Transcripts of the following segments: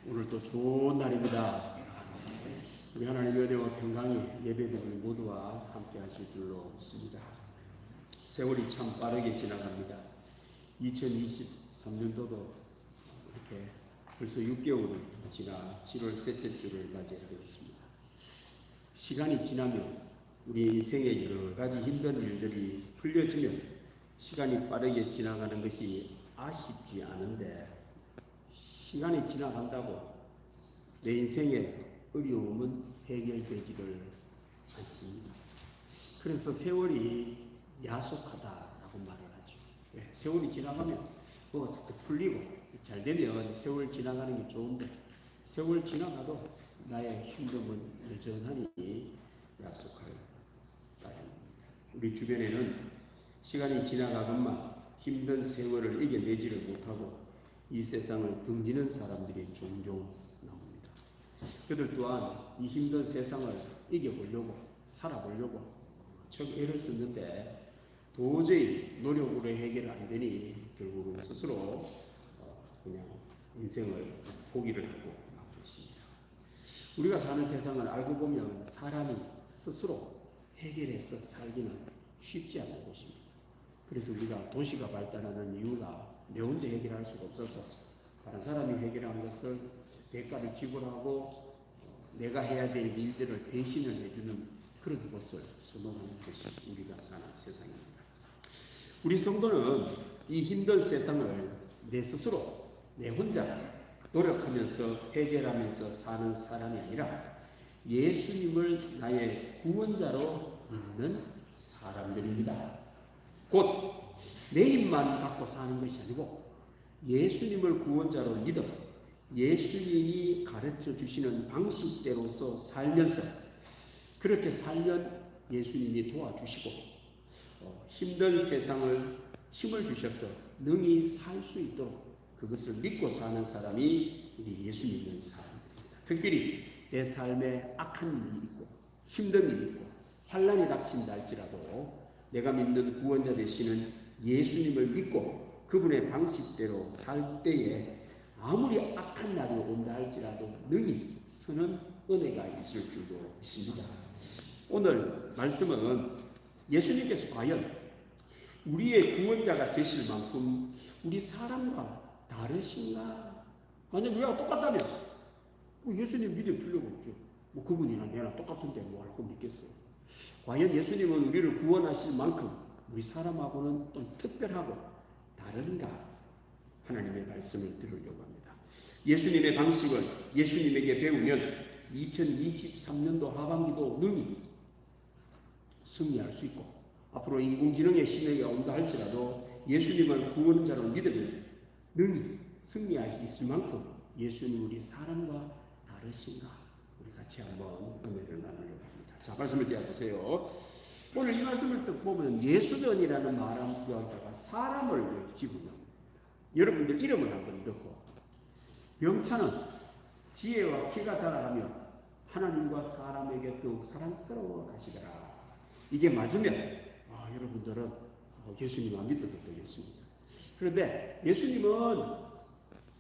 오늘도 좋은 날입니다. 우리 하나님의 은혜와 평강이 예배드리는 모두와 함께 하실 줄로 믿습니다. 세월이 참 빠르게 지나갑니다. 2023년도도 이렇게 벌써 6개월이 지나 7월 셋째 주를 맞이하게 됐습니다. 시간이 지나면 우리 인생의 여러 가지 힘든 일들이 풀려지면 시간이 빠르게 지나가는 것이 아쉽지 않은데, 시간이 지나간다고 내 인생의 어려움은 해결되지를 않습니다. 그래서 세월이 야속하다라고 말을 하죠. 세월이 지나가면 뭐가 풀리고 잘 되면 세월 지나가는 게 좋은데, 세월 지나가도 나의 힘듦은 여전하니 야속할 따름입니다. 우리 주변에는 시간이 지나가건만 힘든 세월을 이겨내지를 못하고 이 세상을 등지는 사람들이 종종 나옵니다. 그들 또한 이 힘든 세상을 이겨보려고, 살아보려고 척 애를 썼는데 도저히 노력으로 해결 안 되니 결국은 스스로 그냥 인생을 포기를 하고 마쳤습니다. 우리가 사는 세상을 알고 보면 사람이 스스로 해결해서 살기는 쉽지 않은 곳입니다. 그래서 우리가 도시가 발달하는 이유가 내 혼자 해결할 수가 없어서 다른 사람이 해결한 것을 대가를 지불하고 내가 해야 될 일들을 대신을 해주는 그런 것을 선호하는 것이 우리가 사는 세상입니다. 우리 성도는 이 힘든 세상을 내 스스로, 내 혼자 노력하면서 해결하면서 사는 사람이 아니라 예수님을 나의 구원자로 믿는 사람들입니다. 곧 내 힘만 갖고 사는 것이 아니고 예수님을 구원자로 믿어 예수님이 가르쳐 주시는 방식대로서 살면서, 그렇게 살면 예수님이 도와주시고 힘든 세상을 힘을 주셔서 능히 살 수 있도록 그것을 믿고 사는 사람이 우리 예수 믿는 사람들입니다. 특별히 내 삶에 악한 일이 있고 힘든 일이 있고 환난이 닥친다 할지라도 내가 믿는 구원자 되시는 예수님을 믿고 그분의 방식대로 살 때에 아무리 악한 날이 온다 할지라도 능히 서는 은혜가 있을 줄도 믿습니다. 오늘 말씀은 예수님께서 과연 우리의 구원자가 되실 만큼 우리 사람과 다르신가? 만약 우리가 똑같다면 예수님 믿을 필요가 없죠. 그분이나 내나 똑같은데 뭐 할 거 믿겠어요. 과연 예수님은 우리를 구원하실 만큼 우리 사람하고는 또 특별하고 다른가? 하나님의 말씀을 들으려고 합니다. 예수님의 방식을 예수님에게 배우면 2023년도 하반기도 능히 승리할 수 있고, 앞으로 인공지능의 시대가 온다 할지라도 예수님을 구원자로 믿으면 능히 승리할 수 있을 만큼 예수님 우리 사람과 다르신가? 우리 같이 한번 은혜를 나누려고 합니다. 자, 말씀을 띄워주세요. 오늘 이 말씀을 또 보면 예수전이라는 말함과 사람을 집어넣습니다. 여러분들 이름을 한번 넣고, 병차는 지혜와 키가 자라가며 하나님과 사람에게 더욱 사랑스러워 가시더라. 이게 맞으면 여러분들은 예수님 안 믿어도 되겠습니다. 그런데 예수님은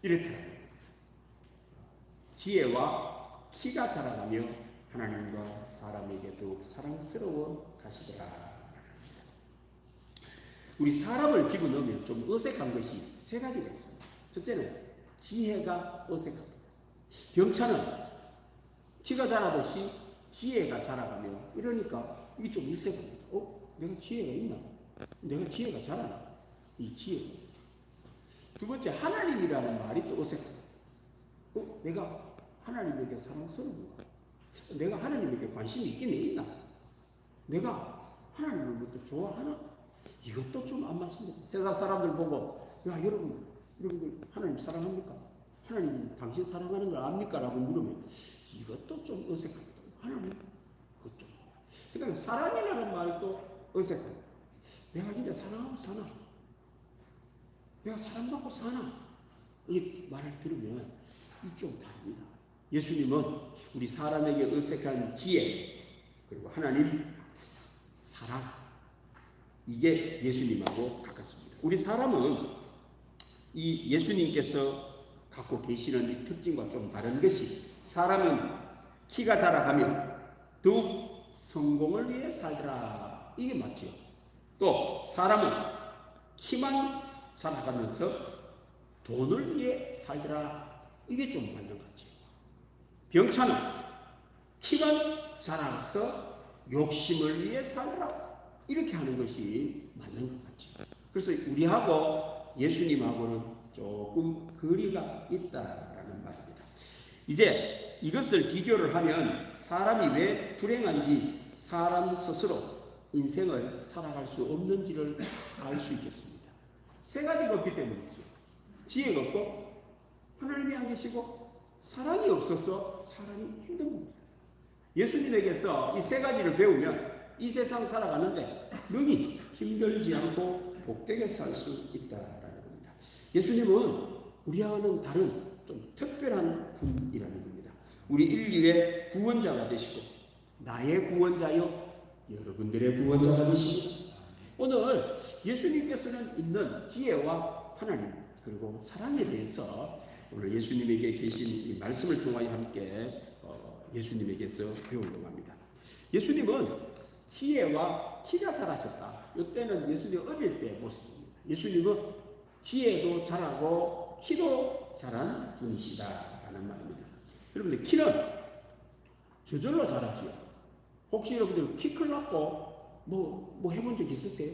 이렇더라고요. 지혜와 키가 자라가며 하나님과 사람에게 더욱 사랑스러워 가시더라. 우리 사람을 집어넣으면 좀 어색한 것이 세 가지가 있습니다. 첫째는 지혜가 어색합니다. 병차는 키가 자라듯이 지혜가 자라가며 이러니까 이게 좀 어색합니다. 내가 지혜가 있나? 내가 지혜가 자라나? 이 지혜. 두 번째, 하나님이라는 말이 또 어색합니다. 내가 하나님에게 사랑스러운가? 내가 하나님에게 관심이 있긴 있나? 내가 하나님을 뭐 또 좋아하나? 이것도 좀 안 맞습니다. 세상 사람들 보고, 여러분들 하나님 사랑합니까? 하나님 당신 사랑하는 걸 압니까? 라고 물으면 이것도 좀 어색합니다. 하나님? 그것도. 그 다음에 사랑이라는 말도 어색합니다. 내가 진짜 사랑하고 사나? 내가 사랑받고 사나? 이 말을 들으면 이 좀 다릅니다. 예수님은 우리 사람에게 어색한 지혜, 그리고 하나님 사랑, 이게 예수님하고 가깝습니다. 우리 사람은 이 예수님께서 갖고 계시는 이 특징과 좀 다른 것이 사람은 키가 자라가며 더욱 성공을 위해 살더라. 이게 맞죠. 또 사람은 키만 자라가면서 돈을 위해 살더라. 이게 좀 맞는 것 같죠. 병차는 키만 자라서 욕심을 위해 살더라. 이렇게 하는 것이 맞는 것 같죠. 그래서 우리하고 예수님하고는 조금 거리가 있다라는 말입니다. 이제 이것을 비교를 하면 사람이 왜 불행한지 사람 스스로 인생을 살아갈 수 없는지를 알 수 있겠습니다. 세 가지가 없기 때문이죠. 지혜가 없고 하나님이 안 계시고 사랑이 없어서 사람이 힘든 겁니다. 예수님에게서 이 세 가지를 배우면 이 세상 살아가는데 능히 힘들지 않고 복되게 살 수 있다라는 겁니다. 예수님은 우리와는 다른 좀 특별한 분이라는 겁니다. 우리 인류의 구원자가 되시고 나의 구원자요 여러분들의 구원자가 되십니다. 오늘 예수님께서는 있는 지혜와 하나님 그리고 사랑에 대해서 오늘 예수님에게 계신 이 말씀을 통하여 함께 예수님에게서 배우려고 합니다. 예수님은 지혜와 키가 자라셨다. 이때는 예수님 어릴 때 모습입니다. 예수님은 지혜도 잘하고 키도 잘한 분이시다라는 말입니다. 여러분들 키는 저절로 자라지요. 혹시 여러분들 키 크려고 뭐 해본 적 있으세요?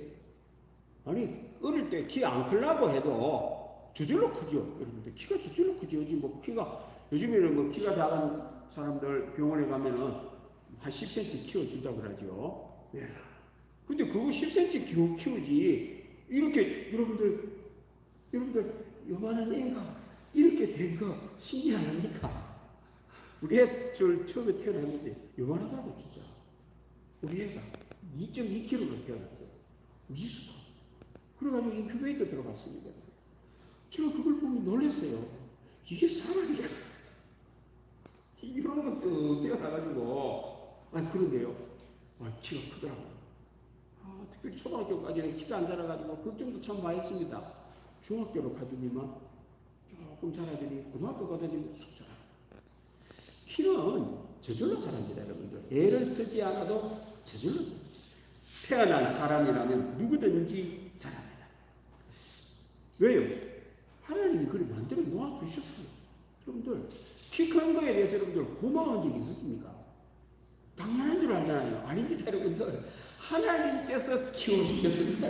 아니 어릴 때 키 안 크려고 해도 저절로 크죠. 여러분들 키가 저절로 크죠. 요즘에는 뭐 키가 작은 사람들 병원에 가면은 한 10cm 키워준다고 그러죠. 예. 근데 그거 10cm 키우지 이렇게 여러분들 요만한 애가 이렇게 된 거 신기 안 합니까? 우리 애 처음에 태어났는데 요만하다고 진짜. 우리 애가 2.2kg로 태어났어요. 미수가. 그래가지고 인큐베이터 들어갔습니다. 제가 그걸 보면 놀랐어요. 이게 사람이야. 이런 것도 태어나가지고 그런데요. 키가 크더라고요. 특별히 초등학교까지는 키가 안 자라가지고 걱정도 참 많이 했습니다. 중학교로 가더니만 조금 자라더니 고등학교 가더니 쑥 자라. 키는 저절로 자랍니다, 여러분들. 애를 쓰지 않아도 저절로. 태어난 사람이라면 누구든지 자랍니다. 왜요? 하나님이 그리 만들어 놓아주셨어요. 여러분들, 키 크는 거에 대해서 여러분들 고마운 적이 있었습니까? 당연한 줄 알잖아요. 아닙니다, 여러분들. 하나님께서 키워주셨습니다.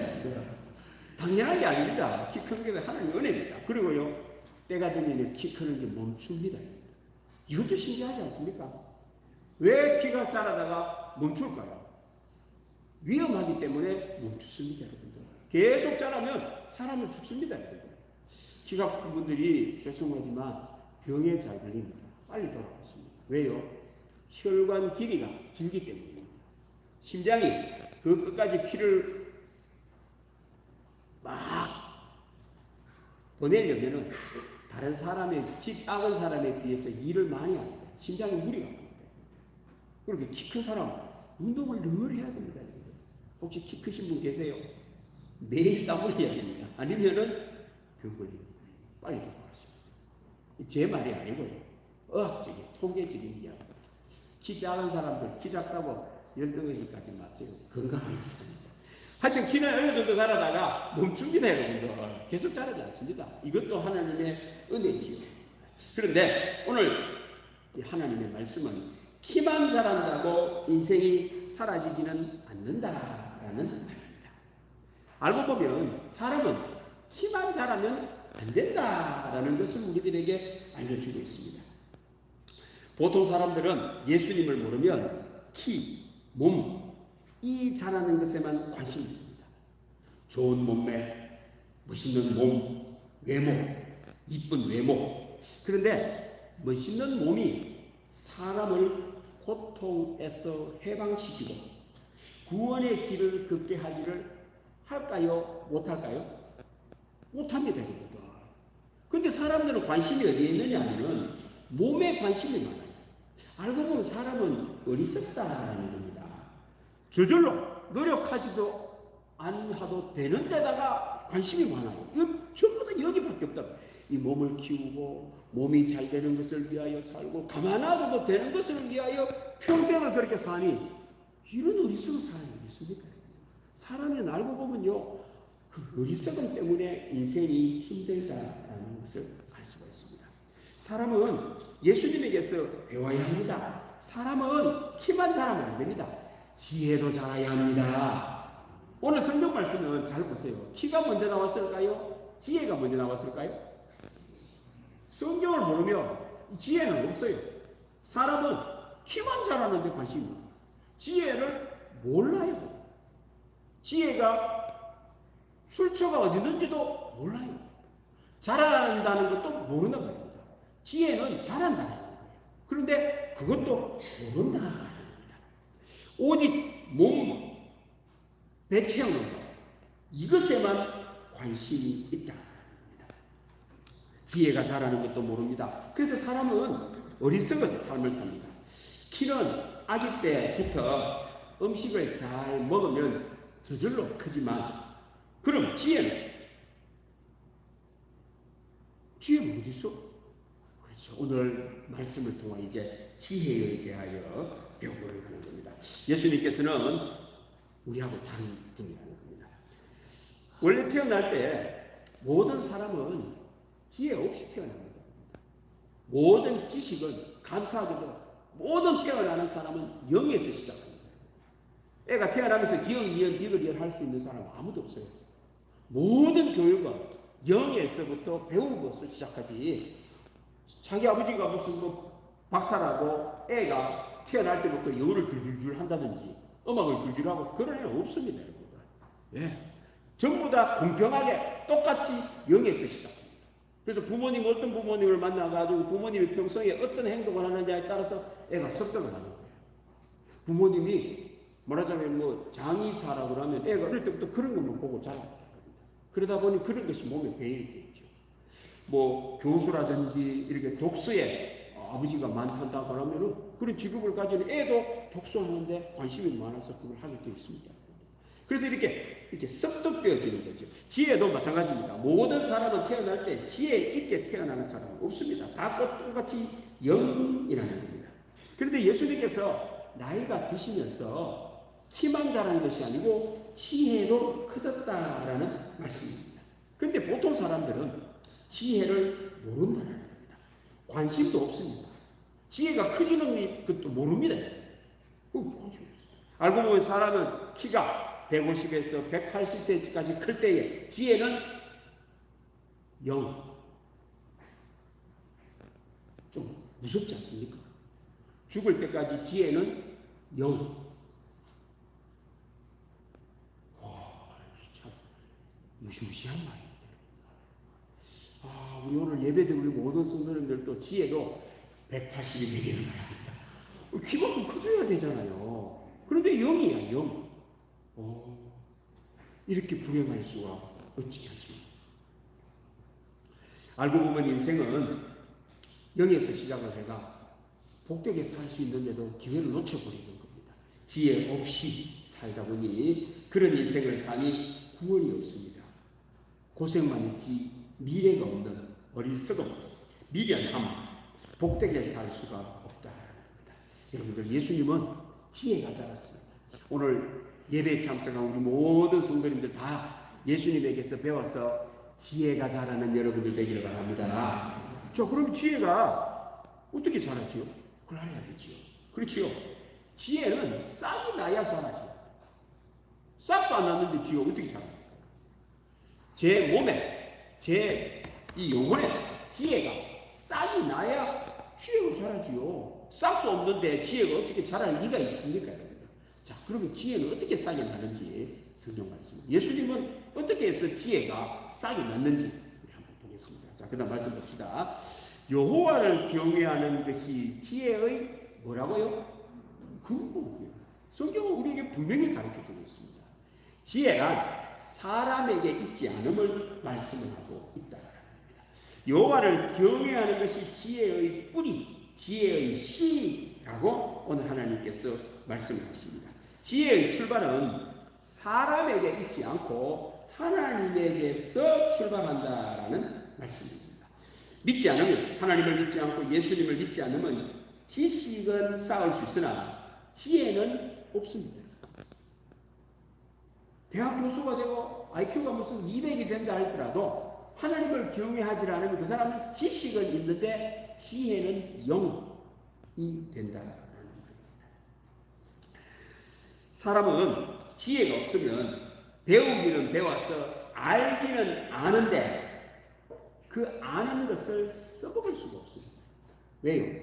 당연한 게 아닙니다. 키 크는 게 하나님의 은혜입니다. 그리고요, 때가 되면 키 크는 게 멈춥니다. 이것도 신기하지 않습니까? 왜 키가 자라다가 멈출까요? 위험하기 때문에 멈추습니다, 여러분들. 계속 자라면 사람은 죽습니다, 여러분들. 키가 큰 분들이 죄송하지만 병에 잘 걸립니다. 빨리 돌아가십니다. 왜요? 혈관 길이가 길기 때문입니다. 심장이 그 끝까지 피를 막 보내려면은 다른 사람의 키 작은 사람에 비해서 일을 많이 합니다. 심장에 무리가 갑니다. 그렇게 키 큰 사람 운동을 늘 해야 됩니다. 혹시 키 크신 분 계세요? 매일 땀을 흘려야 됩니다. 아니면은 병 걸립니다. 빨리 돌아가십니다. 제 말이 아니고요. 의학적인 통계적인 이야기입니다. 키 작은 사람들 키 작다고 열등의식까지 마세요. 건강하게 삽니다. 하여튼 키는 어느 정도 자라다가 멈춥니다, 여러분들. 계속 자라지 않습니다. 이것도 하나님의 은혜지요. 그런데 오늘 하나님의 말씀은 키만 자란다고 인생이 사라지지는 않는다라는 말입니다. 알고 보면 사람은 키만 자라면 안 된다라는 것을 우리들에게 알려주고 있습니다. 보통 사람들은 예수님을 모르면 키, 몸, 이 자라는 것에만 관심이 있습니다. 좋은 몸매, 멋있는 몸, 외모, 이쁜 외모. 그런데 멋있는 몸이 사람을 고통에서 해방시키고 구원의 길을 걷게 하지를 할까요? 못할까요? 못합니다. 그런데 사람들은 관심이 어디에 있느냐 하면 몸에 관심이 많아요. 알고 보면 사람은 어리석다라는 겁니다. 저절로 노력하지도 않아도 되는 데다가 관심이 많아요. 이거 전부 다 여기밖에 없다. 이 몸을 키우고 몸이 잘 되는 것을 위하여 살고 가만하고도 되는 것을 위하여 평생을 그렇게 사니 이런 어리석은 사람이 있습니까? 사람이 알고 보면요, 그 어리석음 때문에 인생이 힘들다라는 것을 알 수가 있습니다. 사람은 예수님에게서 배워야 합니다. 사람은 키만 자라면 안 됩니다. 지혜도 자라야 합니다. 오늘 성경 말씀은 잘 보세요. 키가 먼저 나왔을까요? 지혜가 먼저 나왔을까요? 성경을 모르면 지혜는 없어요. 사람은 키만 자라는데 관심이 있어요. 지혜를 몰라요. 지혜가 출처가 어디 있는지도 몰라요. 자란다는 것도 모른단 말입니다. 지혜는 자란다는 거예요. 그런데 그것도 모른다는 겁니다. 오직 몸, 배 채우는 것, 이것에만 관심이 있다. 지혜가 자라는 것도 모릅니다. 그래서 사람은 어리석은 삶을 삽니다. 키는 아기 때부터 음식을 잘 먹으면 저절로 크지만, 그럼 지혜는 어디 있어? 그렇죠. 오늘 말씀을 통해 이제 지혜에 대하여 배워보려고 하는 겁니다. 예수님께서는 우리하고 다른 분이라는 겁니다. 원래 태어날 때 모든 사람은 지혜 없이 태어납니다. 모든 지식은 감사하게도 모든 태어나는 사람은 영에서 시작합니다. 애가 태어나면서 기억, 이연, 니을 할 수 있는 사람은 아무도 없어요. 모든 교육은 영에서부터 배우는 것을 시작하지. 자기 아버지가 무슨 박사라고 애가 태어날 때부터 영어를 줄줄줄 한다든지 음악을 줄줄 하고 그런 애는 없습니다. 예. 전부 다 공평하게 똑같이 영에서 시작합니다. 그래서 부모님, 어떤 부모님을 만나가지고 부모님이 평소에 어떤 행동을 하느냐에 따라서 애가 습득을 하는 거예요. 부모님이 말하자면 장의사라고 하면 애가 어릴 때부터 그런 것만 보고 자랍니다. 그러다 보니 그런 것이 몸에 배이게 되죠. 교수라든지 이렇게 독서에 아버지가 많단다고 하면은 그런 직업을 가진 애도 독서하는데 관심이 많아서 그걸 하게 되어 있습니다. 그래서 이렇게 습득되어지는 거죠. 지혜도 마찬가지입니다. 모든 사람은 태어날 때 지혜 있게 태어나는 사람은 없습니다. 다 똑같이 영이라는 겁니다. 그런데 예수님께서 나이가 드시면서 키만 자라는 것이 아니고 지혜로 커졌다라는 말씀입니다. 그런데 보통 사람들은 지혜를 모른다는 겁니다. 관심도 없습니다. 지혜가 커지는 것도 모릅니다. 알고 보면 사람은 키가 150에서 180cm까지 클 때에 지혜는 0. 좀 무섭지 않습니까? 죽을 때까지 지혜는 0. 참 무시무시한 말입니다. 우리 오늘 예배드 우리 모든 성도님들도 지혜도 180이 되기를 바랍니다. 키만큼 커져야 되잖아요. 그런데 0이야, 0. 이렇게 불행할 수가 없지 않습니까? 알고 보면 인생은 0에서 시작을 해가 복되게 살 수 있는데도 기회를 놓쳐버리는 겁니다. 지혜 없이 살다 보니 그런 인생을 사니 구원이 없습니다. 고생만 있지 미래가 없는 어리석음, 미련함, 복되게 살 수가 없다는 겁니다. 여러분들, 예수님은 지혜가 자랐습니다. 오늘 예배에 참석한 우리 모든 성도님들 다 예수님에게서 배워서 지혜가 자라는 여러분들 되기를 바랍니다. 그럼 지혜가 어떻게 자라지요? 그걸 알아야겠지요. 그렇지요. 지혜는 싹이 나야 자라죠. 싹도 안 났는데 지혜가 어떻게 자랍니까? 제 몸에, 이 영혼에 지혜가 싹이 나야 지혜가 자라지요. 싹도 없는데 지혜가 어떻게 자랄 리가 있습니까? 자, 그러면 지혜는 어떻게 싹이 나는지 성경 말씀. 예수님은 어떻게 해서 지혜가 싹이 났는지 우리 한번 보겠습니다. 자, 그다음 말씀 봅시다. 여호와를 경외하는 것이 지혜의 뭐라고요? 근본이에요. 성경은 우리에게 분명히 가르쳐주고 있습니다. 지혜란 사람에게 있지 않음을 말씀을 하고 있다. 여호와를 경외하는 것이 지혜의 뿌리, 지혜의 씨라고 오늘 하나님께서 말씀하십니다. 지혜의 출발은 사람에게 있지 않고 하나님에게서 출발한다라는 말씀입니다. 믿지 않으면, 하나님을 믿지 않고 예수님을 믿지 않으면 지식은 쌓을 수 있으나 지혜는 없습니다. 대학 교수가 되고 IQ가 무슨 200이 된다 할지라도 하나님을 경외하지 않으면 그 사람은 지식은 있는데 지혜는 0이 된다라는 말입니다. 사람은 지혜가 없으면 배우기는 배워서 알기는 아는데 그 아는 것을 써먹을 수가 없습니다. 왜요?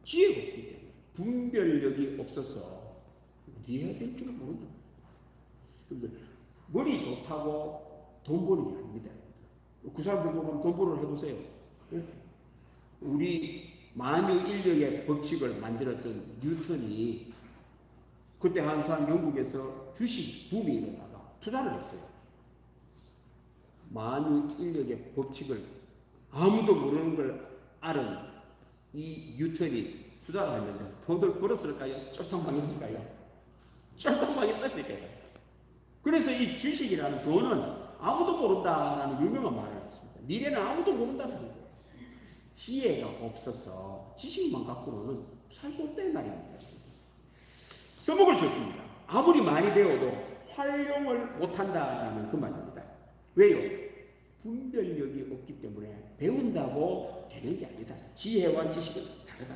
지혜가 없기 때문에. 분별력이 없어서 이해해야 될 줄을 모른다. 머리 좋다고 돈 버는 게 아닙니다. 그 사람들 보면 돈 벌어 해보세요. 우리 만유인력의 법칙을 만들었던 뉴턴이 그때 항상 영국에서 주식 붐이 일어나가 투자를 했어요. 만유인력의 법칙을 아무도 모르는 걸 알은 이 뉴턴이 투자를 했는데 돈을 벌었을까요? 쫄딱 망했을까요? 쫄딱 망했다니까요. 그래서 이 주식이라는 돈은 아무도 모른다라는 유명한 말을 했습니다. 미래는 아무도 모른다는 거예요. 지혜가 없어서 지식만 갖고는 살 수 없다는 말입니다. 써먹을 수 없습니다. 아무리 많이 배워도 활용을 못한다라는 그 말입니다. 왜요? 분별력이 없기 때문에 배운다고 되는 게 아니다. 지혜와 지식은 다르다.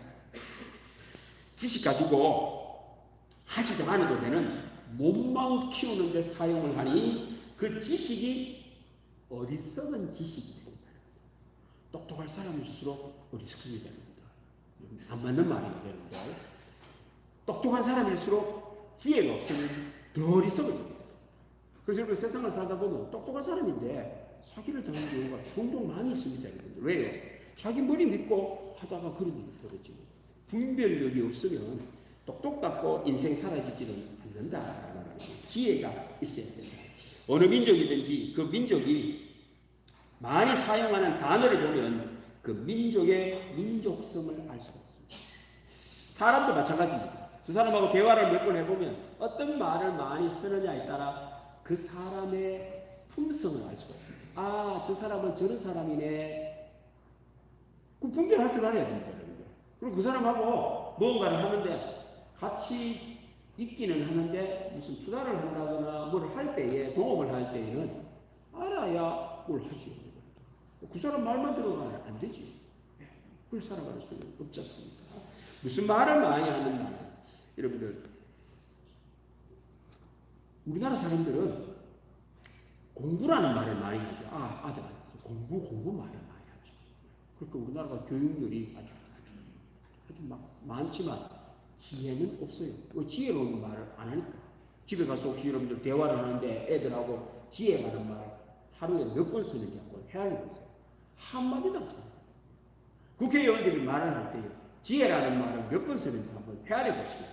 지식 가지고 하지도 않아도 되는 몸만 키우는 데 사용을 하니 그 지식이 어리석은 지식이 됩니다. 똑똑할 사람일수록 어리석음이 됩니다. 안 맞는 말이 되는데 똑똑한 사람일수록 지혜가 없으면 더 어리석어집니다. 그래서 여러분 세상을 살다 보면 똑똑한 사람인데 사기를 당하는 경우가 종종 많이 있습니다. 왜요? 자기 머리 믿고 하다가 그런 일이 벌어지고 분별력이 없으면 똑똑받고 인생 사라지지는 않는다라는 말이죠. 지혜가 있어야 된다. 어느 민족이든지 그 민족이 많이 사용하는 단어를 보면 그 민족의 민족성을 알 수가 있습니다. 사람도 마찬가지입니다. 저 사람하고 대화를 몇 번 해보면 어떤 말을 많이 쓰느냐에 따라 그 사람의 품성을 알 수가 있습니다. 아, 저 사람은 저런 사람이네. 그 분별할 줄 알아야 됩니다. 그리고 그 사람하고 무언가를 하는데 같이 있기는 하는데 무슨 투자를 한다거나 뭘 할 때에 동업을 할 때에는 알아야 뭘 하지. 그 사람 말만 들어가면 안 되지. 그걸 살아갈 수는 없지 않습니까? 무슨 말을 많이 하는 말. 여러분들 우리나라 사람들은 공부라는 말을 많이 하죠. 아, 아들 공부 말을 많이 하죠. 그러니까 우리나라가 교육률이 아주 많지만 지혜는 없어요. 지혜로운 말을 안 하니까. 집에 가서 혹시 여러분들 대화를 하는데 애들하고 지혜라는 말 하루에 몇 번 쓰는지 한번 헤아려 보세요. 한마디도 안 써요. 국회의원들이 말을 할 때 지혜라는 말을 몇 번 쓰는지 한번 헤아려 보시죠.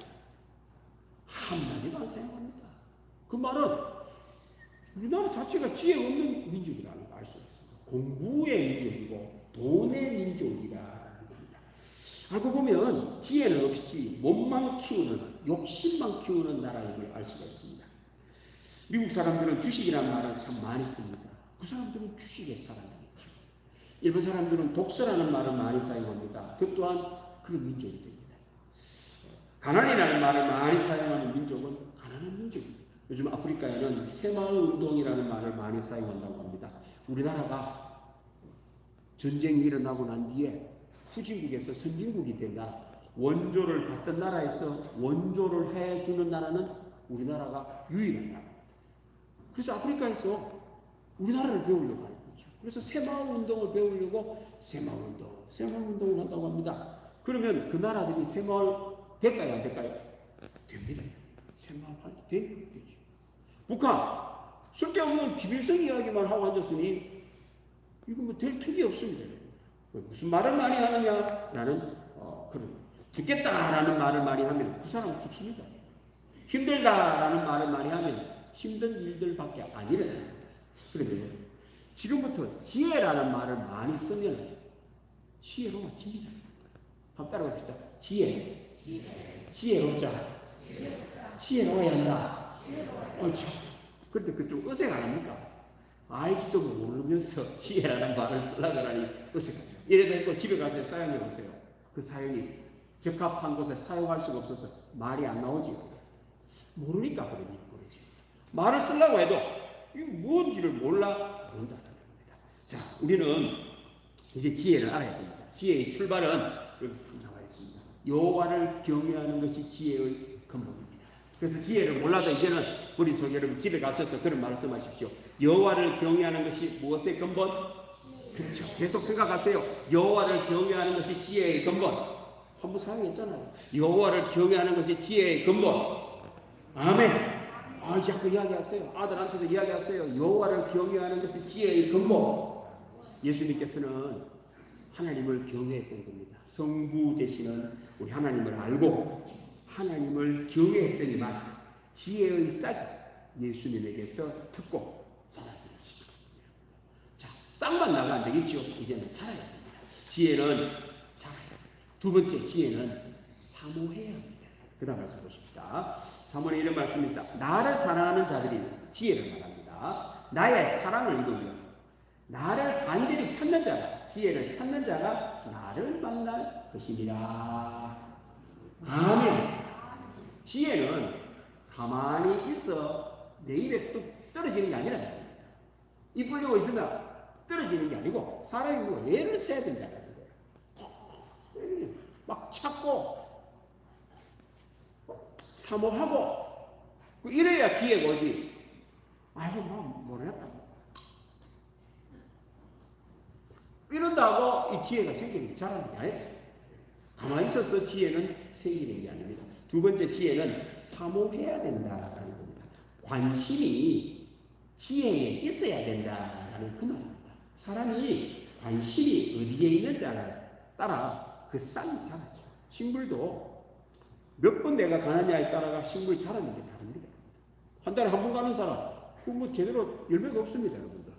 한마디도 안 사용합니다. 그 말은 우리나라 자체가 지혜 없는 민족이라는 걸 알 수 있습니다. 공부의 민족이고 돈의 민족이라는 겁니다. 알고 보면 지혜는 없이 몸만 키우는, 욕심만 키우는 나라인 걸 알 수가 있습니다. 미국 사람들은 주식이라는 말을 참 많이 씁니다. 그 사람들은 주식에 살아납니다. 일본 사람들은 독서라는 말을 많이 사용합니다. 그 또한 그 민족이 됩니다. 가난이라는 말을 많이 사용하는 민족은 가난한 민족입니다. 요즘 아프리카에는 새마을 운동이라는 말을 많이 사용한다고 합니다. 우리나라가 전쟁이 일어나고 난 뒤에 후진국에서 선진국이 된 나라, 원조를 받던 나라에서 원조를 해주는 나라는 우리나라가 유일한 나라입니다. 그래서 아프리카에서 우리나라를 배우려고 하는 거죠. 그래서 새마을 운동을 배우려고 새마을 운동을 한다고 합니다. 그러면 그 나라들이 새마을 될까요? 안 될까요? 됩니다. 새마을 되죠. 북한 쓸데없는 김일성 이야기만 하고 앉았으니 이거 뭐 될 틈이 없습니다. 무슨 말을 많이 하느냐라는 그런 죽겠다라는 말을 많이 하면 그 사람은 죽습니다. 힘들다라는 말을 많이 하면 힘든 일들밖에 안 일어납니다. 그런데 지금부터 지혜라는 말을 많이 쓰면 지혜로워집니다. 한번 따라갑시다. 지혜롭자. 지혜로워야 한다. 그렇죠. 그런데 그 좀 어색 안 합니까? 알지도 모르면서 지혜라는 말을 쓰려고 하니 어색하죠. 이래도 집에 가서 사용해 보세요. 그 사용이 적합한 곳에 사용할 수가 없어서 말이 안 나오지요. 모르니까 그러니 모르지. 말을 쓰려고 해도 이게 뭔지를 몰라 모른다는 겁니다. 자, 우리는 이제 지혜를 알아야 됩니다. 지혜의 출발은 여기 나와 있습니다. 여호와를 경외하는 것이 지혜의 근본입니다. 그래서 지혜를 몰라도 이제는 머릿속에 여러분 집에 가셔서 그런 말씀하십시오. 여호와를 경외하는 것이 무엇의 근본? 그렇죠. 계속 생각하세요. 여호와를 경외하는 것이 지혜의 근본. 한번 사용했잖아요. 여호와를 경외하는 것이 지혜의 근본. 아멘. 자꾸 이야기하세요. 아들한테도 이야기하세요. 여호와를 경외하는 것이 지혜의 근본. 예수님께서는 하나님을 경외했던 겁니다. 성부 되시는 우리 하나님을 알고 하나님을 경외했더니만 지혜의 싹이 예수님에게서 듣고 자라게 되시다. 자, 싹만 나가 안 되겠죠. 이제는 자라야 됩니다. 지혜는 자라야 됩니다. 두 번째 지혜는 사모해야 합니다. 그 다음 말씀 보십시다. 사모는 이런 말씀입니다. 나를 사랑하는 자들이 지혜를 말합니다. 나의 사랑을 이루며 나를 간절히 찾는 자가, 지혜를 찾는 자가 나를 만날 것이니라. 아멘. 지혜는 가만히 있어 내 입에 뚝 떨어지는 게 아니라 입 벌리고 있으면 떨어지는 게 아니고 사람이 뭐 애를 써야 된다는 거예요. 막 찾고 사모하고 이래야 지혜가 오지. 뭐 모르겠다. 이런다고 이 지혜가 생기는 자라는 게 아니에요. 가만히 있어서 지혜는 생기는 게 아닙니다. 두 번째 지혜는 사모해야 된다라는 겁니다. 관심이 지혜에 있어야 된다라는 그 말입니다. 사람이 관심이 어디에 있는지에 따라 그 싹이 자라죠. 식물도 몇 번 내가 가느냐에 따라가 식물이 자라는 게 다릅니다. 한 달에 한 번 가는 사람, 뭐 제대로 열매가 없습니다, 여러분들.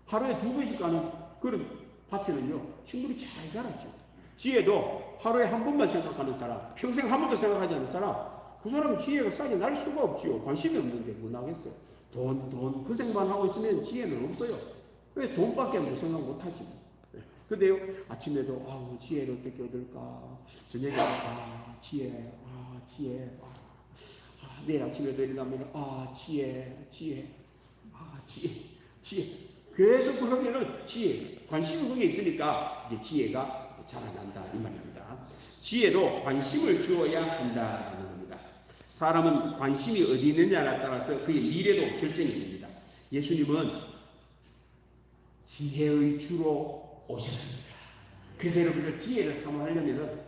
하루에 2번씩 가는 그런 밭에는요, 식물이 잘 자라죠. 지혜도 하루에 한 번만 생각하는 사람, 평생 한 번도 생각하지 않는 사람, 그 사람은 지혜가 싹이 날 수가 없죠. 관심이 없는데 뭐 나겠어요. 돈, 그 생각만 하고 있으면 지혜는 없어요. 왜 돈밖에 뭐 생각 못하지. 근데요, 아침에도, 지혜를 어떻게 얻을까? 저녁에, 지혜, 내일 아침에도 일어나면, 지혜. 계속 그러면은 지혜, 관심이 거기에 있으니까 이제 지혜가 자라난다 이 말입니다. 지혜도 관심을 주어야 한다는 겁니다. 사람은 관심이 어디 있느냐에 따라서 그의 미래도 결정이 됩니다. 예수님은 지혜의 주로 오셨습니다. 그래서 여러분들 지혜를 사모하려면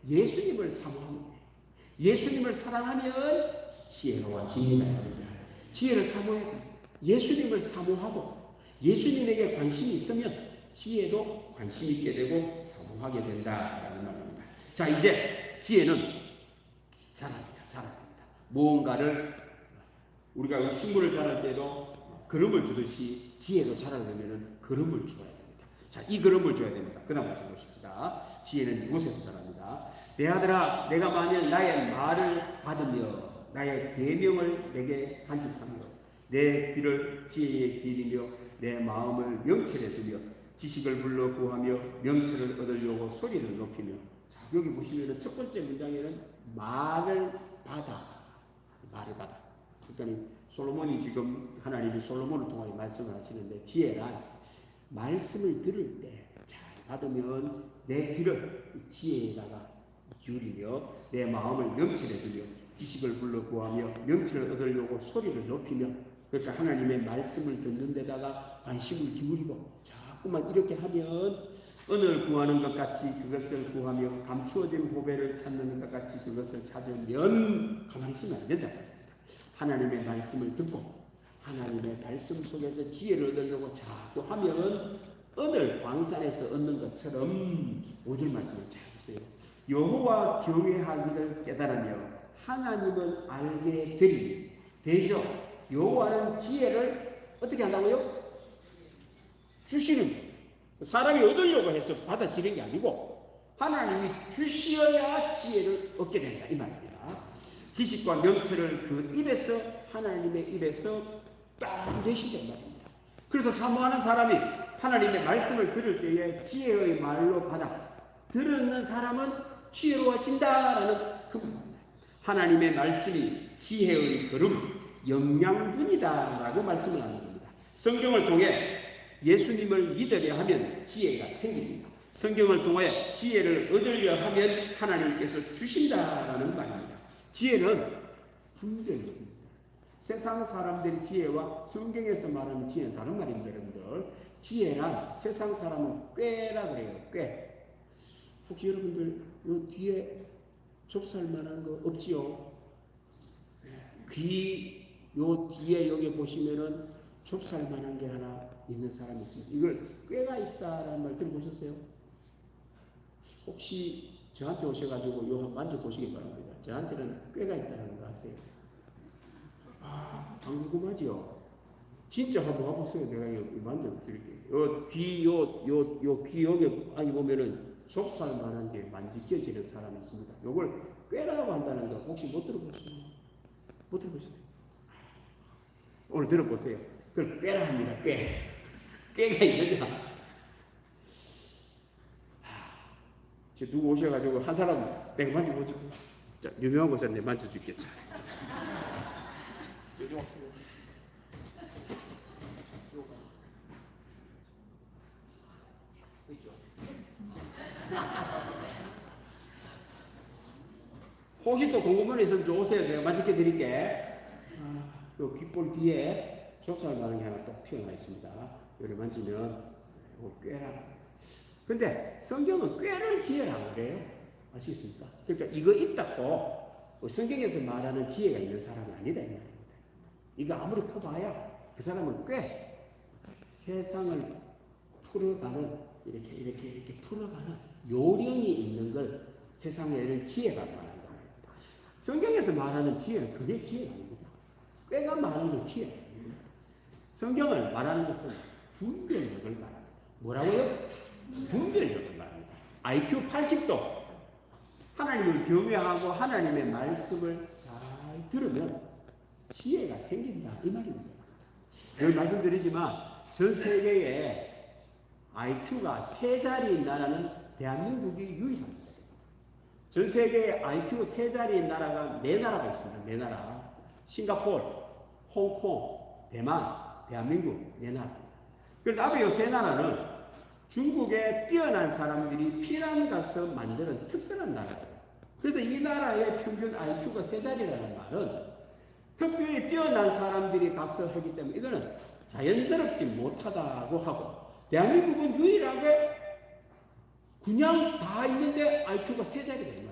예수님을 사모하면 돼요. 예수님을 사랑하면 지혜로워집니다. 지혜를 사모해야 돼요. 예수님을 사모하고 예수님에게 관심이 있으면 지혜도 관심 있게 되고 사모하게 된다라는 말입니다. 자, 이제 지혜는 자랍니다. 무언가를 우리가 식물을 자랄 때도 그름을 주듯이 지혜도 자라려면 그름을 주어야 됩니다. 자, 이 그름을 줘야 됩니다. 그 다음 말씀 보십시다. 지혜는 이곳에서 자랍니다. 내 아들아, 내가 만일 나의 말을 받으며 나의 계명을 내게 간직하며 내 귀를 지혜의 길이며 내 마음을 명철에 두며 지식을 불러 구하며 명철을 얻으려고 소리를 높이며. 자, 여기 보시면 첫 번째 문장에는 말을 받아. 그러니까 솔로몬이 지금 하나님이 솔로몬을 통하여 말씀을 하시는데 지혜란 말씀을 들을 때 잘 받으면 내 귀를 지혜에다가 기울이며 내 마음을 명철에 두며 지식을 불러 구하며 명철을 얻으려고 소리를 높이며. 그러니까 하나님의 말씀을 듣는 데다가 관심을 기울이고 자꾸만 이렇게 하면 은을 구하는 것 같이 그것을 구하며 감추어진 보배를 찾는 것 같이 그것을 찾으면 가만히 있으면 안 된다. 하나님의 말씀을 듣고 하나님의 말씀 속에서 지혜를 얻으려고 자꾸 하면 은을 광산에서 얻는 것처럼 5절 말씀을 잘 보세요. 여호와 경외하기를 깨달으며 하나님을 알게 되리. 되죠. 여호와는 지혜를 어떻게 한다고요? 주시는 거예요. 사람이 얻으려고 해서 받아지는 게 아니고 하나님이 주시어야 지혜를 얻게 된다 이 말입니다. 지식과 명철을 그 입에서 하나님의 입에서 딱 내신단 말입니다. 그래서 사모하는 사람이 하나님의 말씀을 들을 때에 지혜의 말로 받아 들은 사람은 지혜로워진다라는 그 말입니다. 하나님의 말씀이 지혜의 걸음, 영양분이다라고 말씀을 하는 겁니다. 성경을 통해 예수님을 믿으려 하면 지혜가 생깁니다. 성경을 통해 지혜를 얻으려 하면 하나님께서 주신다라는 말입니다. 지혜는 분별입니다. 세상 사람들의 지혜와 성경에서 말하는 지혜는 다른 말입니다. 여러분들, 지혜란 세상 사람은 꾀라 그래요. 꾀. 혹시 여러분들 요 뒤에 좁쌀 만한 거 없지요? 귀 요 뒤에 여기 보시면은 좁쌀 만한 게 하나 있는 사람이 있습니다. 이걸 꾀가 있다라는 말 들어보셨어요? 혹시 저한테 오셔가지고 요 한번 만져보시기 바랍니다. 저한테는 꾀가 있다는 거 아세요? 안 궁금하죠? 진짜 한번 와보세요. 내가 여기 만져드릴게요. 요 귀, 요 귀 여기 아니 보면은 좁쌀 만한 게 만지껴지는 사람이 있습니다. 요걸 꾀라고 한다는 거 혹시 못 들어보셨어요? 못 들어보셨어요? 오늘 들어보세요. 그걸 꾀라 합니다. 꾀. 꾀가 있느냐? 저 누구 오셔가지고 한 사람 내가 만져보죠. 자, 유명한 곳에 내 만져줄게. 자. 요즘 없어요. 혹시 또 궁금한 거 있으면 좀 오세요. 내가 만질게 드릴게. 요 귓볼 뒤에 좁쌀 만한 게 하나 딱 튀어나와 있습니다. 요를 만지면 이거 꾀라. 근데 성경은 꾀를 지혜라고 그래요. 아시겠습니까? 그러니까 이거 있다고 성경에서 말하는 지혜가 있는 사람은 아니다 이 말입니다. 이거 아무리 커봐야 그 사람은 꽤 세상을 풀어가는 이렇게 풀어가는 요령이 있는 걸 세상에 지혜가 말하는 겁니다. 성경에서 말하는 지혜는 그게 지혜가 아닙니다. 꾀가 말하는 건 지혜가 아닙니다. 성경을 말하는 것은 분별력을 말합니다. 뭐라고요? 분별력을 말합니다. IQ 80도 하나님을 경외하고 하나님의 말씀을 잘 들으면 지혜가 생긴다 이 말입니다. 늘 말씀드리지만 전 세계에 IQ가 3자리인 나라는 대한민국이 유일합니다. 전 세계에 IQ 3자리인 나라가 4나라가 있습니다. 4나라. 싱가포르, 홍콩, 대만, 대한민국 4나라입니다. 그런데 앞에 이 3나라는 중국에 뛰어난 사람들이 피난 가서 만드는 특별한 나라예요. 그래서 이 나라의 평균 IQ가 3자리라는 말은 특별히 뛰어난 사람들이 가서 하기 때문에 이거는 자연스럽지 못하다고 하고, 대한민국은 유일하게 그냥 다 있는데 IQ가 3자리가 이 말입니다.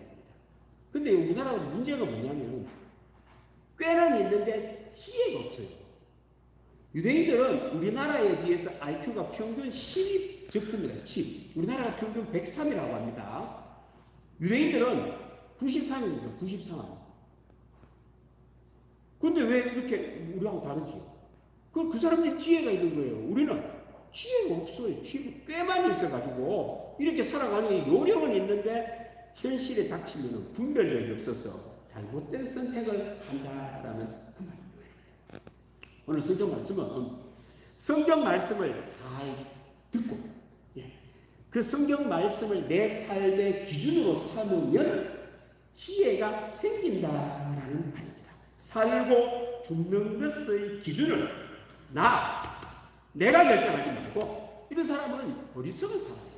근데 우리나라 문제가 뭐냐면 꽤는 있는데 지혜가 없어요. 유대인들은 우리나라에 비해서 IQ가 평균 10이 적습니다. 10. 우리나라가 평균 103이라고 합니다. 유대인들은 93입니다. 93. 근데 왜 이렇게 우리하고 다르지? 그 사람들이 지혜가 있는 거예요. 우리는 지혜가 없어요. 지혜가 꽤만 있어가지고 이렇게 살아가는 요령은 있는데 현실에 닥치면 분별력이 없어서 잘못된 선택을 한다라는 그 말입니다. 오늘 성경 말씀은 성경 말씀을 잘 듣고 그 성경 말씀을 내 삶의 기준으로 삼으면 지혜가 생긴다라는 말입니다. 살고 죽는 것의 기준을 내가 결정하지 말고 이런 사람은 어리석은 사람이에요.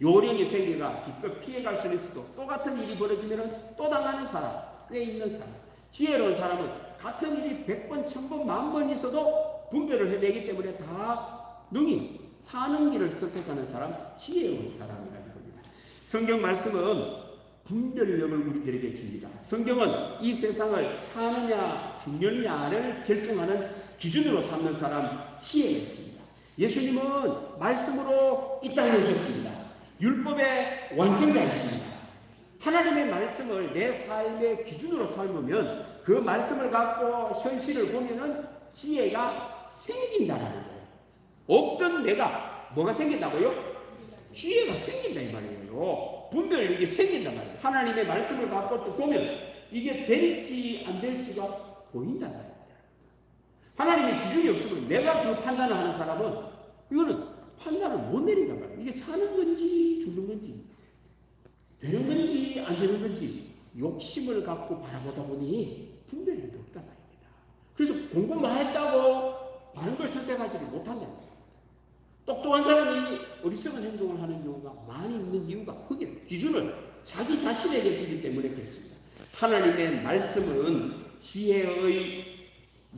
요령이 생기가 기껏 피해갈 수는 있어도 또 같은 일이 벌어지면 또 당하는 사람, 꽤 있는 사람. 지혜로운 사람은 같은 일이 100번, 1000번, 10,000번 있어도 분별을 해내기 때문에 다 능히 사는 길을 선택하는 사람, 지혜로운 사람이라는 겁니다. 성경 말씀은 분별력을 우리들에게 줍니다. 성경은 이 세상을 사느냐 죽느냐를 결정하는 기준으로 삼는 사람, 지혜가 있습니다. 예수님은 말씀으로 이 땅에 오셨습니다. 율법의 완성자이십니다. 하나님의 말씀을 내 삶의 기준으로 삼으면 그 말씀을 갖고 현실을 보면은 지혜가 생긴다라는 거예요. 없던 내가 뭐가 생긴다고요? 지혜가 생긴다 이 말이에요. 분별력이 생긴단 말이에요. 하나님의 말씀을 갖고 또 보면 이게 될지 안 될지가 보인단 말이에요. 하나님의 기준이 없으면 내가 그 판단을 하는 사람은 이거는 판단을 못 내린단 말이에요. 이게 사는 건지 죽는 건지, 되는 건지 안 되는 건지 욕심을 갖고 바라보다 보니 분별이 없단 말입니다. 그래서 공부만 했다고 많은 걸 선택하지를 못한다. 똑똑한 사람이 어리석은 행동을 하는 경우가 많이 있는 이유가 그게 기준을 자기 자신에게 두기 때문에 그렇습니다. 하나님의 말씀은 지혜의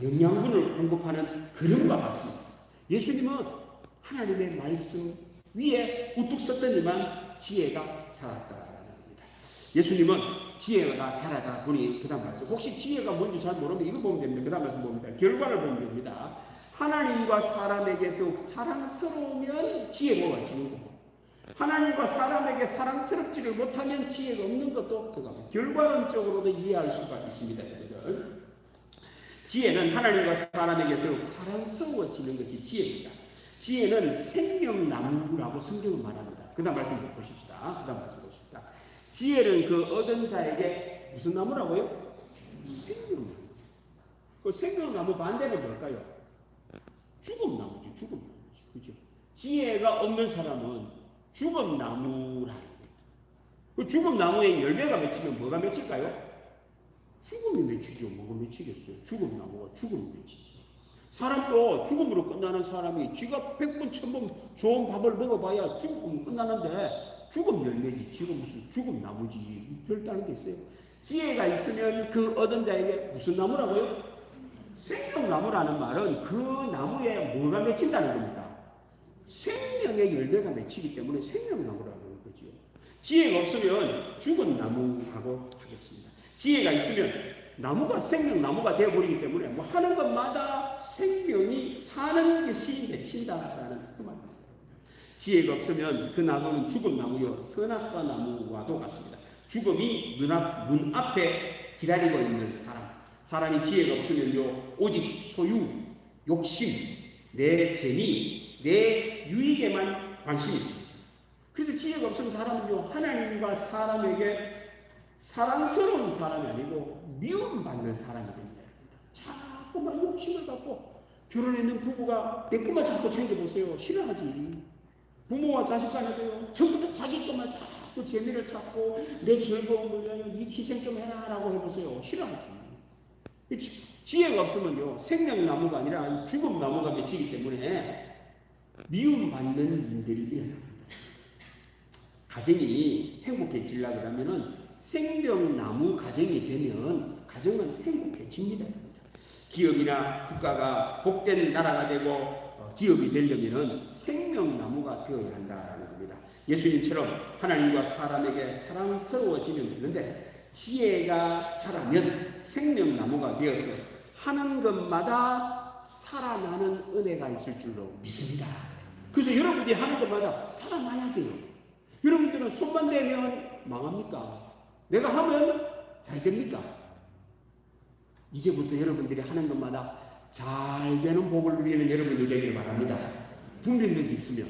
영양분을 공급하는 그림과 같습니다. 예수님은 하나님의 말씀 위에 우뚝 섰더니만 지혜가 자랐다라는 겁니다. 예수님은 지혜가 자라다 보니 그 다음 말씀, 혹시 지혜가 뭔지 잘 모르면 이거 보면 됩니다. 그 다음 말씀 봅니다. 결과를 보면 됩니다. 하나님과 사람에게 더욱 사랑스러우면 지혜가 지는 거고, 하나님과 사람에게 사랑스럽지를 못하면 지혜가 없는 것도 들어갑니다. 결과론적으로도 이해할 수가 있습니다. 여러분들. 지혜는 하나님과 사람에게 더욱 사랑스러워지는 것이 지혜입니다. 지혜는 생명나무라고 성경은 말합니다. 그 다음 말씀 보십시다. 그 다음 말씀 보십시다. 지혜는 그 얻은 자에게 무슨 나무라고요? 생명나무. 그 생명나무 반대는 뭘까요? 죽음나무지, 죽음나무지. 그죠? 지혜가 없는 사람은 죽음나무라. 그 죽음나무에 열매가 맺히면 뭐가 맺힐까요? 죽음이 맺히죠. 뭐가 맺히겠어요? 죽음나무가 죽음이 맺히지. 사람도 죽음으로 끝나는 사람이 지가 100번, 1000번 좋은 밥을 먹어봐야 죽음은 끝나는데 죽음 열매지. 지금 무슨 죽음나무지. 별다른 게 있어요. 지혜가 있으면 그 얻은 자에게 무슨 나무라고요? 생명나무라는 말은 그 나무에 뭐가 맺힌다는 겁니다. 생명의 열매가 맺히기 때문에 생명나무라는 거죠. 지혜가 없으면 죽은 나무라고 하겠습니다. 지혜가 있으면 나무가 생명나무가 되어버리기 때문에 뭐 하는 것마다 생명이 사는 것이 맺힌다라는 그 말입니다. 지혜가 없으면 그 나무는 죽은 나무요 선악과 나무와도 같습니다. 죽음이 문 앞에 기다리고 있는 사람이 지혜가 없으면요 오직 소유, 욕심, 내 재미, 내 유익에만 관심이 있습니다. 그래서 지혜가 없으면 사람은요 하나님과 사람에게 사랑스러운 사람이 아니고 미움받는 사람이 됩니다. 자꾸만 욕심을 갖고 결혼했는 부부가 내 것만 자꾸 챙겨보세요. 싫어하지. 부모와 자식 간에도요 전부 다 자기 것만 자꾸 재미를 찾고 내 즐거움을 위하여 네 희생 좀 해라 라고 해보세요. 싫어하지. 지혜가 없으면요 생명나무가 아니라 죽음나무가 맺히기 때문에 미움받는 일들이 일어납니다. 가정이 행복해지려고 하면은 생명나무 가정이 되면 가정은 행복해집니다. 기업이나 국가가 복된 나라가 되고 기업이 되려면 생명나무가 되어야 한다는 겁니다. 예수님처럼 하나님과 사람에게 사랑스러워지면 되는데 지혜가 자라면 생명나무가 되어서 하는 것마다 살아나는 은혜가 있을 줄로 믿습니다. 그래서 여러분들이 하는 것마다 살아나야 돼요. 여러분들은 손만 대면 망합니까? 내가 하면 잘 됩니까? 이제부터 여러분들이 하는 것마다 잘 되는 복을 누리는 여러분들 되기를 바랍니다. 분별력이 있으면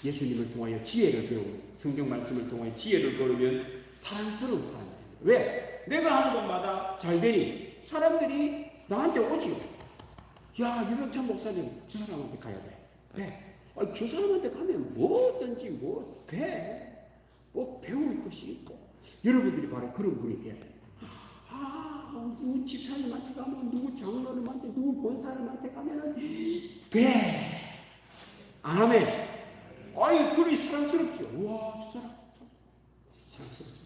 예수님을 통하여 지혜를 배우고 성경 말씀을 통하여 지혜를 배우면 사랑스러운 사람이에요. 왜? 내가 하는 것마다 잘 되니 사람들이 나한테 오지요. 야, 유명찬 목사님 저 사람한테 가야 돼. 네. 저 사람한테 가면 뭐든지 뭐 돼. 뭐 배울 것이 있고. 여러분들이 바로 그런 분이 돼야 됩니다. 누구 집사님한테 가면, 누구 장로님한테, 누구 권사님한테 가면은 돼. 아멘. 아이, 그리 사랑스럽죠. 와, 저 사람 사랑스럽죠.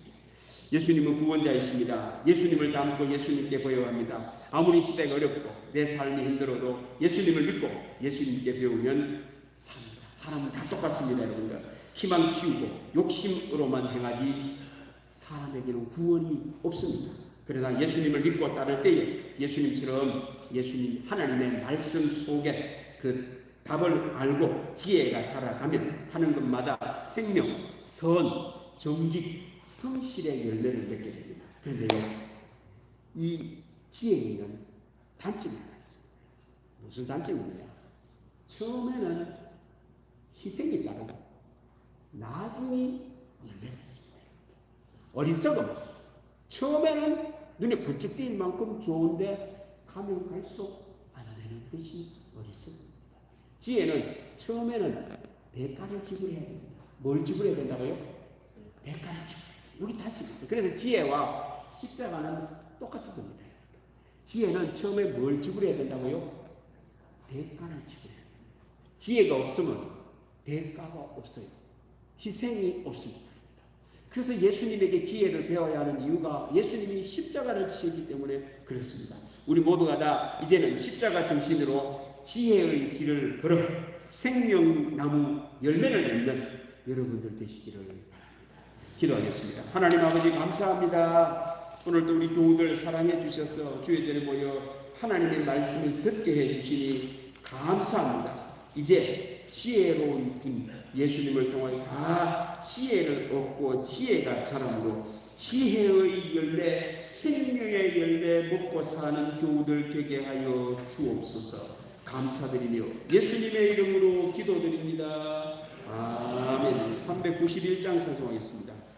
예수님은 구원자이십니다. 예수님을 닮고 예수님께 보여야 합니다. 아무리 시대가 어렵고 내 삶이 힘들어도 예수님을 믿고 예수님께 배우면 삽니다. 사람은 다 똑같습니다, 여러분들. 희망 키우고 욕심으로만 행하지 사람에게는 구원이 없습니다. 그러나 예수님을 믿고 따를 때에 예수님처럼 예수님 하나님의 말씀 속에 그 답을 알고 지혜가 자라가면 하는 것마다 생명, 선, 정직, 성실의 열매를 맺게 됩니다. 그런데요, 이 지혜에는 단점이 하나 있습니다. 무슨 단점이냐? 처음에는 희생이 따르고 나중에 열매가 있습니다. 어리석음. 처음에는 눈에 번쩍 띄는 만큼 좋은데 가면 갈수록 안 되는 것이 어리석음입니다. 지혜는 처음에는 대가를 지불해야 됩니다. 뭘 지불해야 된다고요? 대가를 지불. 여기 다 찍었어요. 그래서 지혜와 십자가는 똑같은 겁니다. 지혜는 처음에 뭘 지불해야 된다고요? 대가를 지불해야 돼요. 지혜가 없으면 대가가 없어요. 희생이 없습니다. 그래서 예수님에게 지혜를 배워야 하는 이유가 예수님이 십자가를 지셨기 때문에 그렇습니다. 우리 모두가 다 이제는 십자가 정신으로 지혜의 길을 걸어 생명나무 열매를 맺는 여러분들 되시기를 바랍니다. 기도하겠습니다. 하나님 아버지 감사합니다. 오늘도 우리 교우들 사랑해 주셔서 주의 전에 모여 하나님의 말씀을 듣게 해 주시니 감사합니다. 이제 지혜로운 분 예수님을 통해 다 지혜를 얻고 지혜가 자람으로 지혜의 열매 생명의 열매 먹고 사는 교우들 되게 하여 주옵소서. 감사드리며 예수님의 이름으로 기도드립니다. 아멘. 391장 찬송하겠습니다.